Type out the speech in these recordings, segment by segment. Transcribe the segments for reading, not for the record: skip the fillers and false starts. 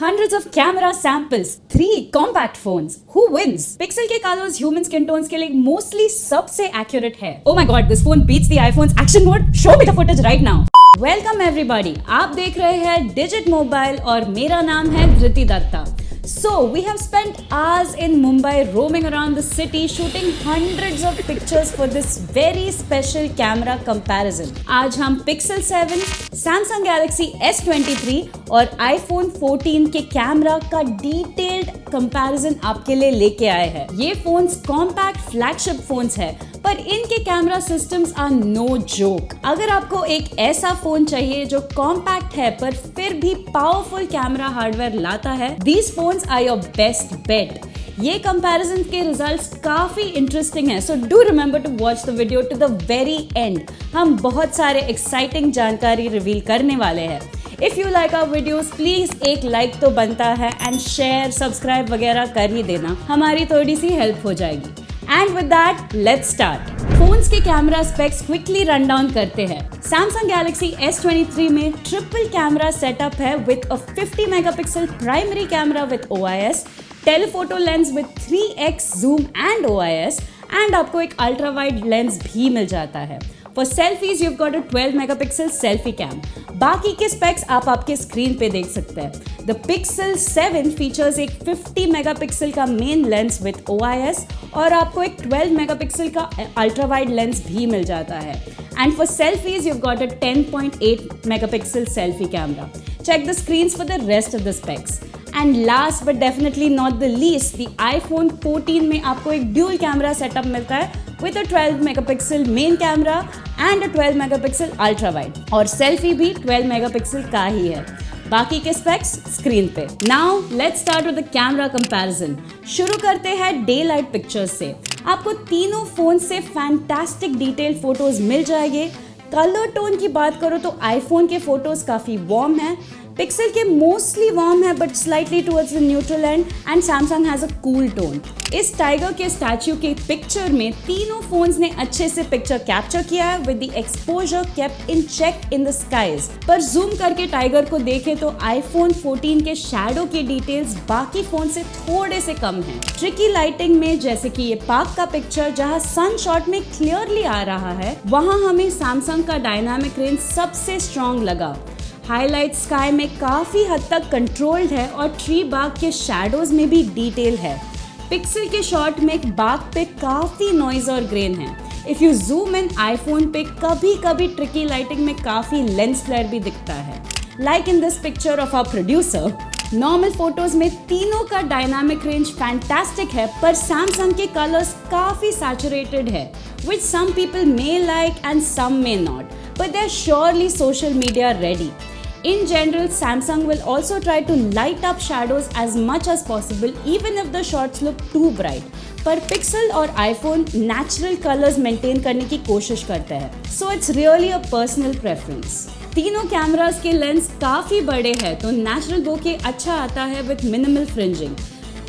Hundreds of camera samples, 3 compact phones. Who wins? Pixel के colors human skin tones के लिए mostly सबसे accurate है. Oh my god, this phone beats the iPhone's action mode. Show me the footage right now. Welcome everybody. आप देख रहे हैं Digit Mobile और मेरा नाम है धृति Dutta. So we have spent hours in Mumbai roaming around the city shooting hundreds of pictures for this very special camera comparison. आज हम Pixel 7, Samsung Galaxy S23 और iPhone 14 के कैमरा का डिटेल्ड कंपैरिजन आपके लिए लेके आए हैं. ये फोन्स कॉम्पैक्ट फ्लैगशिप फोन्स है, पर इनके camera systems are no joke. अगर आपको एक ऐसा फोन चाहिए जो कॉम्पैक्ट है पर फिर भी पावरफुल कैमरा हार्डवेयर लाता है, these phones are your best bet. ये कंपैरिजन के रिजल्ट्स काफी इंटरेस्टिंग है, so do remember to watch the video to the very end. हम बहुत सारे एक्साइटिंग जानकारी रिवील करने वाले हैं. If you like our videos please एक लाइक तो बनता है एंड शेयर सब्सक्राइब वगैरह कर ही देना, हमारी थोड़ी सी हेल्प हो जाएगी. And with that let's start. Phones के camera specs quickly run down करते हैं. Samsung Galaxy S23 में ट्रिपल कैमरा सेटअप है with a 50 megapixel primary camera with OIS, telephoto lens with 3x zoom and OIS and आपको एक ultra wide lens भी मिल जाता है. For selfies you've got a 12 megapixel selfie cam. बाकी के specs आप आपके स्क्रीन पे देख सकते हैं. The Pixel 7 फीचर्स एक 50 मेगापिक्सल का मेन लेंस विद OIS और आपको एक 12 मेगापिक्सल का अल्ट्रा वाइड लेंस भी मिल जाता है. And for selfies you've got a 10.8 megapixel selfie camera. Check the screens for the rest of the specs. And last but definitely not the least, the iPhone 14 में आपको एक dual camera setup मिलता है with a 12 megapixel main camera and a 12 megapixel ultra wide. और selfie भी 12 megapixel का ही है. बाकी के स्पेक्स स्क्रीन पे. Now let's start with the camera comparison. शुरू करते हैं डे लाइट पिक्चर्स से. आपको तीनों फोन से फैंटास्टिक डिटेल फोटोज मिल जाएंगे. कलर टोन की बात करो तो आईफोन के फोटोज काफी वार्म है, पिक्सल के मोस्टली वार्म है but slightly towards the neutral and Samsung has a cool tone. इस टाइगर के स्टैच्यू के पिक्चर में तीनों फोन्स ने अच्छे से पिक्चर कैप्चर किया है with the exposure kept in check in the skies. पर जूम करके टाइगर को देखें तो आईफोन 14 के शैडो की डिटेल्स बाकी फोन से थोड़े से कम है. ट्रिकी लाइटिंग में जैसे कि ये पार्क का पिक्चर जहां सन शॉट में क्लियरली आ रहा है, वहां हमें सैमसंग का डायनामिक रेंज सबसे स्ट्रॉन्ग लगा. हाईलाइट स्काई में काफी हद तक कंट्रोल्ड है और ट्री बाग के शैडोज में भी डिटेल है. पिक्सल के शॉट में बाग पे काफी नॉइज और ग्रेन है. If you zoom in iPhone पे कभी कभी ट्रिकी लाइटिंग में काफी लेंस फ्लेयर भी दिखता है. Like in this picture of our producer. Normal photos में तीनों का डायनामिक रेंज फैंटास्टिक है, पर सैमसंग के कलर्स काफी सैचुरेटेड है which some people may like and some may not, but they're surely social media ready. In general, Samsung will also try to light up shadows as much as possible even if the shots look too bright. पर Pixel और iPhone natural colors maintain करने की कोशिश करते हैं. So it's really a personal preference. तीनों cameras के lens काफी बड़े हैं तो नेचुरल बोके अच्छा आता है विद मिनिमल फ्रिंजिंग.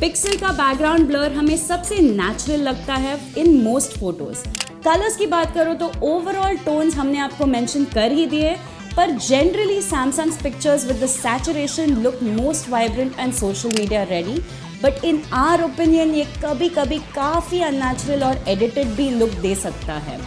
पिक्सल का बैकग्राउंड ब्लर हमें सबसे नेचुरल लगता है इन मोस्ट फोटोज. कलर्स की बात करो तो ओवरऑल टोन्स हमने आपको मेंशन कर ही दिए, पर generally Samsung's pictures with the saturation look most vibrant and social media ready. But in our opinion ये कभी कभी काफ़ी अननेचुरल और एडिटेड भी लुक दे सकता है.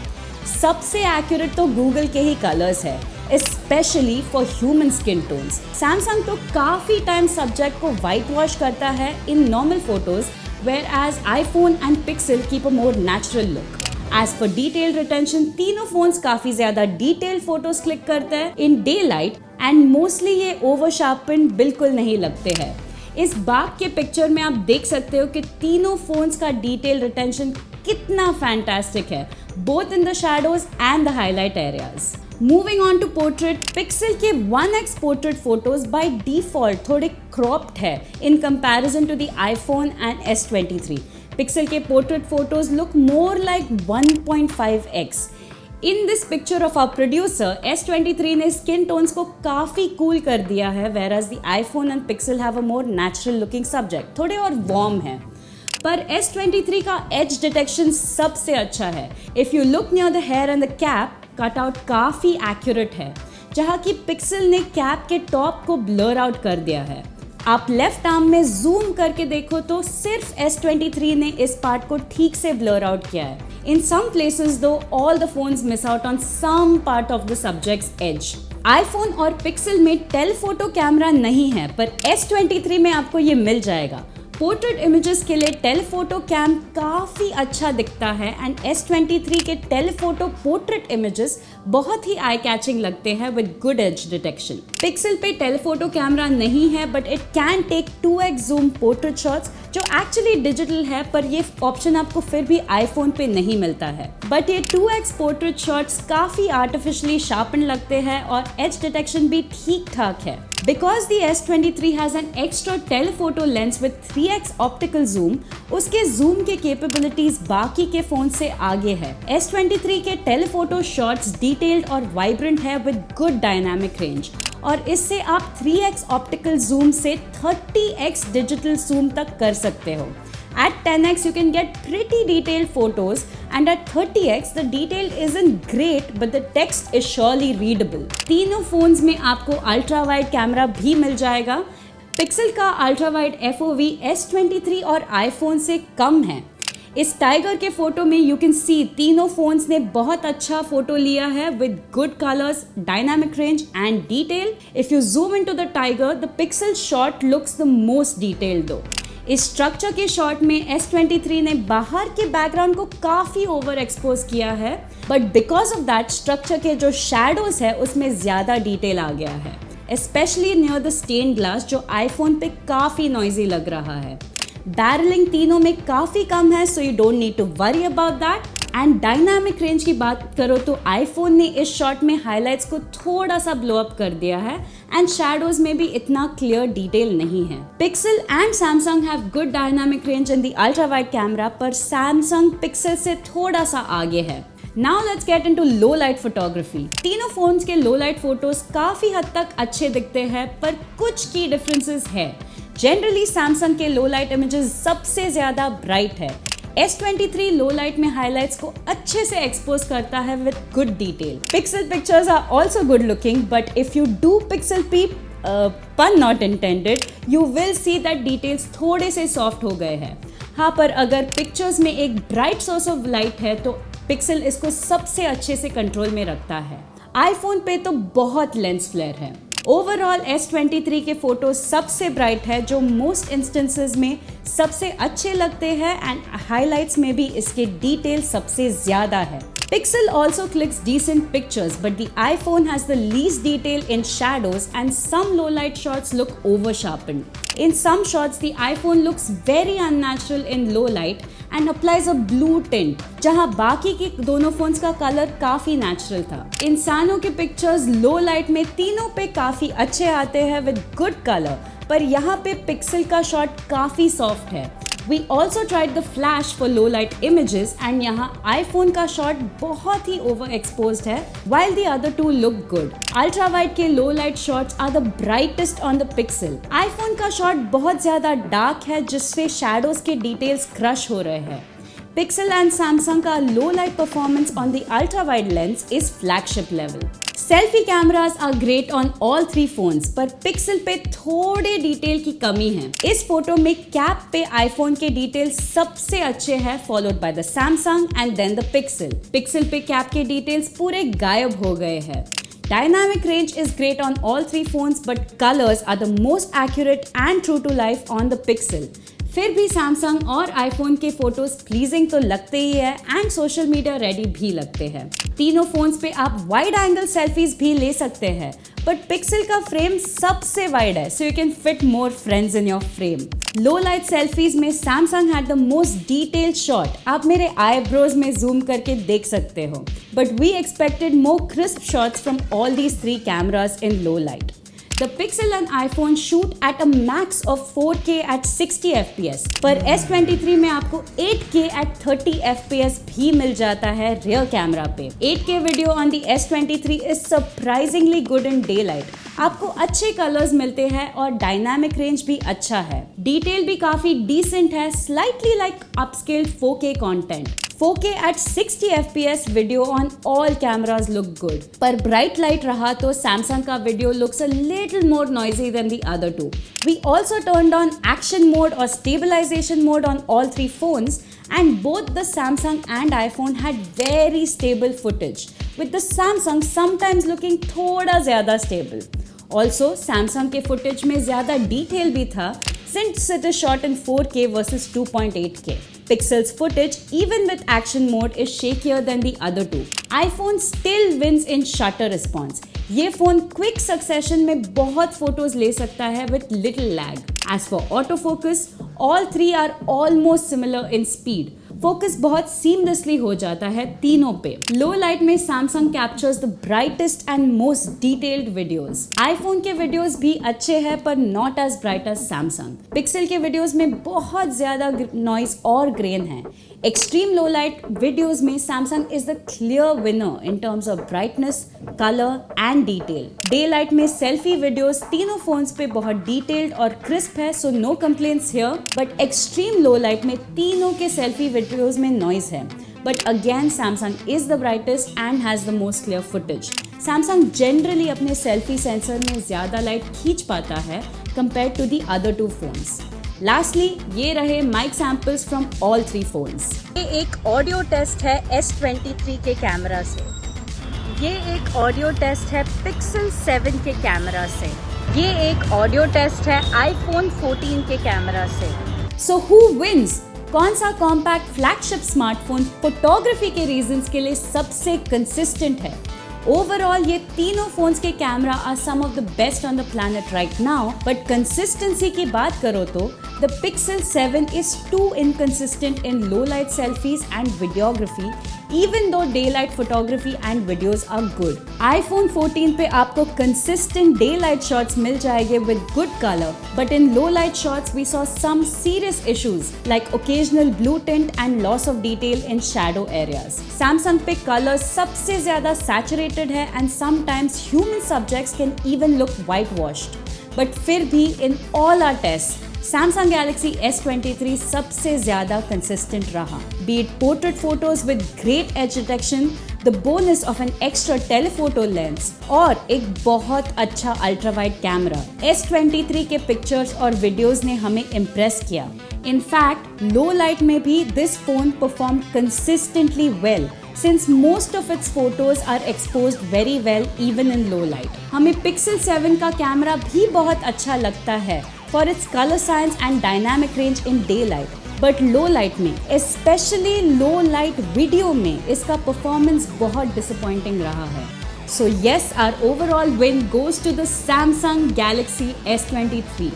सबसे एक्यूरेट तो गूगल के ही कलर्स है, especially for human skin tones. Samsung तो काफी टाइम सब्जेक्ट को वाइट वॉश करता है in normal photos, whereas iPhone and Pixel keep a more natural look. As for detail retention, तीनों फोन्स काफी ज्यादा डिटेल फोटोज क्लिक करते हैं in daylight and mostly ये ओवर शार्पन बिल्कुल नहीं लगते हैं. इस बाग के पिक्चर में आप देख सकते हो कि तीनों फोन्स का डिटेल रिटेंशन कितना फैंटास्टिक है, both in the shadows and the highlight areas. Moving on to portrait, Pixel के 1x portrait photos by default थोड़े cropped है in comparison to the iPhone and S23. Pixel के portrait photos look more like 1.5x. In this picture of our producer, S23 ने skin tones को काफी cool कर दिया है, whereas the iPhone and Pixel have a more natural looking subject, थोड़े और warm है. पर S23 का edge detection सबसे अच्छा है. If you look near the hair and the cap, cutout काफ़ी एक्यूरेट है, जहाँ की पिक्सल ने कैप के टॉप को ब्लर आउट कर दिया है. आप लेफ्ट आर्म में जूम करके देखो तो सिर्फ S23 ने इस पार्ट को ठीक से ब्लर आउट किया है. In some places though, all the phones miss out on some part of the subject's edge. iPhone और Pixel में टेलीफोटो कैमरा नहीं है, पर S23 में आपको ये मिल जाएगा. पोर्ट्रेट इमेजेस के लिए टेलीफोटो कैम काफ़ी अच्छा दिखता है एंड S23 के टेलीफोटो पोर्ट्रेट इमेजेस बहुत ही आई कैचिंग लगते हैं with good edge detection. Pixel पे टेलीफोटो कैमरा नहीं है but it can take 2x zoom portrait shots जो एक्चुअली डिजिटल है, पर ये ऑप्शन आपको फिर भी आईफोन पे नहीं मिलता है. बट ये 2x पोर्ट्रेट शॉट्स काफ़ी आर्टिफिशियली शार्पन लगते हैं और एज डिटेक्शन भी ठीक ठाक है. Because the S23 has an extra telephoto lens with 3x optical zoom, उसके zoom के capabilities बाकी के फोन से आगे है. S23 के telephoto shots detailed और vibrant है with good dynamic range. और इससे आप 3x optical zoom से 30x digital zoom तक कर सकते हो. At 10x you can get pretty detailed photos and at 30x the detail isn't great but the text is surely readable. तीनों phones में आपको अल्ट्रा वाइड कैमरा भी मिल जाएगा. पिक्सल का अल्ट्रा वाइड FOV S23 और आईफोन से कम है. इस टाइगर के फोटो में यू कैन सी तीनों फोन्स ने बहुत अच्छा फोटो लिया है with good colours, dynamic range and detail. If you zoom into the tiger the pixel shot looks the most detailed दो. इस स्ट्रक्चर के शॉट में S23 ने बाहर के बैकग्राउंड को काफ़ी ओवर एक्सपोज किया है, but because of that structure के जो शैडोज है उसमें ज़्यादा डिटेल आ गया है, specially near the stain glass जो आईफोन पे काफ़ी नॉइजी लग रहा है. बैरलिंग तीनों में काफ़ी कम है so you don't need to worry about that. And dynamic range की बात करो तो आईफोन ने इस शॉट में हाइलाइट्स को थोड़ा सा ब्लो अप कर दिया है एंड शैडोज में भी इतना क्लियर डिटेल नहीं है. Pixel and Samsung have good dynamic range in the ultra wide camera, पर सैमसंग पिक्सल से थोड़ा सा आगे है. Now let's get into low light photography. तीनों फोन्स के लो लाइट फोटोज काफी हद तक अच्छे दिखते हैं, पर कुछ की डिफरेंसेस है. जनरली सैमसंग के लो लाइट इमेजेस सबसे ज्यादा ब्राइट है. S23 लो लाइट में हाइलाइट्स को अच्छे से एक्सपोज करता है with good detail. Pixel pictures are also good looking, but if you do pixel peep, pun not intended, you will see that details थोड़े से सॉफ्ट हो गए हैं. हाँ, पर अगर पिक्चर्स में एक ब्राइट सोर्स ऑफ लाइट है तो पिक्सल इसको सबसे अच्छे से कंट्रोल में रखता है. आईफोन पे तो बहुत लेंस फ्लेयर है. ओवरऑल S23 के फोटो सबसे ब्राइट है जो मोस्ट इंस्टेंसेस में सबसे अच्छे लगते हैं एंड हाइलाइट्स में भी इसके डिटेल सबसे ज्यादा है. Pixel also clicks decent pictures, but the iPhone has the least detail in shadows and some low light shots look over sharpened. In some shots, the iPhone looks very unnatural in low light and applies a blue tint, जहाँ बाकी के दोनों phones का colour काफी natural था. इंसानों के pictures लो light में तीनों पे काफी अच्छे आते हैं विद गुड कलर, पर यहाँ पे पिक्सल का शॉट काफी सॉफ्ट है. We also tried the flash for low light images and यहाँ iPhone का शॉट बहुत ही overexposed है while the other two look good. Ultra wide के low light shots are the brightest on the Pixel. iPhone का shot बहुत ज़्यादा dark है जिससे shadows के details crush हो रहे हैं. Pixel and Samsung का low light performance on the ultra wide lens is flagship level. Selfie cameras are great on all 3 phones, पर पिक्सल पे थोड़े डिटेल की कमी है. इस फोटो में कैप पे आईफोन के डिटेल सबसे अच्छे हैं, followed by the Samsung and then the Pixel. Pixel पे कैप के डिटेल्स पूरे गायब हो गए हैं. Dynamic range is great on all 3 phones, but colors are the most accurate and true to life on the Pixel. फिर भी Samsung और आईफोन के फोटोज प्लीजिंग तो लगते ही है एंड सोशल मीडिया रेडी भी लगते हैं. तीनों फोन्स पे आप वाइड एंगल सेल्फीज भी ले सकते हैं, बट पिक्सल का फ्रेम सबसे वाइड है so you can fit more friends in your frame. Low light selfies में Samsung had the most detailed shot. आप मेरे आईब्रोज में जूम करके देख सकते हो, but we expected more crisp shots from all these 3 cameras in low light. The Pixel and iPhone shoot at a max of 4K at 60 FPS, पर S23 में आपको 8K at 30 FPS भी मिल जाता है रियर कैमरा पे. 8K video on the S23 is surprisingly good in daylight. आपको अच्छे colours मिलते हैं और डायनामिक रेंज भी अच्छा है. डिटेल भी काफी डिसेंट है, slightly like upscaled 4K content. 4K at 60 FPS video on all cameras look good. पर bright light रहा तो Samsung का video looks a little more noisy than the other two. We also turned on action mode or stabilization mode on all three phones, and both the Samsung and iPhone had very stable footage, with the Samsung sometimes looking थोड़ा ज़्यादा stable. Also, Samsung के footage में ज़्यादा detail भी था, since it is shot in 4K versus 2.8K. Pixel's footage, even with action mode, is shakier than the other two. iPhone still wins in shutter response. ये phone quick succession में बहुत photos ले सकता है with little lag. As for autofocus, all three are almost similar in speed. Focus बहुत seamlessly हो जाता है तीनों पे. लो लाइट में Samsung captures the brightest and most detailed videos. IPhone के वीडियोस भी अच्छे हैं पर not as bright as Samsung. Pixel के वीडियोस में बहुत ज्यादा नॉइज और ग्रेन है. एक्सट्रीम लो लाइट वीडियोस में Samsung is the clear winner in terms of brightness, colour and detail. Daylight में सेल्फी वीडियोस तीनों फोन्स पे बहुत डिटेल्ड और क्रिस्प है, so no complaints here. But extreme low light में तीनों के सेल्फी वीडियोस में नॉइज है. But again Samsung is the brightest and has the most clear footage. Samsung generally अपने सेल्फी सेंसर में ज्यादा लाइट खींच पाता है compare to the other two phones. Lastly ये रहे mic samples from all three phones. ये एक ऑडियो टेस्ट है S23 के कैमरा से. ये एक ऑडियो टेस्ट है Pixel 7 के कैमरा से. ये एक ऑडियो टेस्ट है iPhone 14 के कैमरा से. So who wins? कौन सा कॉम्पैक्ट फ्लैगशिप स्मार्टफोन फोटोग्राफी के रीजंस के लिए सबसे कंसिस्टेंट है? ओवरऑल ये तीनों फोन्स के camera are some of the best on the planet right now. But consistency की बात करो तो the Pixel 7 is too inconsistent in low light selfies and videography, even though daylight photography and videos are good. iPhone 14 पे आपको consistent daylight shots मिल जाएंगे with good color, but in low light shots we saw some serious issues like occasional blue tint and loss of detail in shadow areas. Samsung पे color सबसे ज़्यादा saturated है and sometimes human subjects can even look whitewashed. But फिर भी in all our tests, Samsung Galaxy S23 सबसे ज़्यादा consistent रहा. Be it portrait photos with great edge detection, the bonus of an extra telephoto lens, और एक बहुत अच्छा ultra wide camera. S23 के पिक्चर्स और वीडियोस ने हमें इम्प्रेस किया. In fact, low light में भी this phone performed consistently well, since most of its photos are exposed very well even in low light. हमें Pixel 7 का कैमरा भी बहुत अच्छा लगता है for its color science and dynamic range in daylight. But low light में, especially low light video में, इसका performance बहुत disappointing रहा है. So yes, our overall win goes to the Samsung Galaxy S23.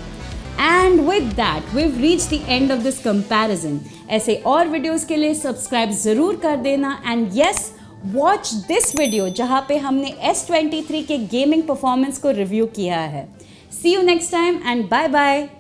And with that, we've reached the end of this comparison. ऐसे और videos के लिए सब्सक्राइब जरूर कर देना. And yes, watch this video जहाँ पे हमने S23 के गेमिंग परफॉर्मेंस को रिव्यू किया है. See you next time and bye bye.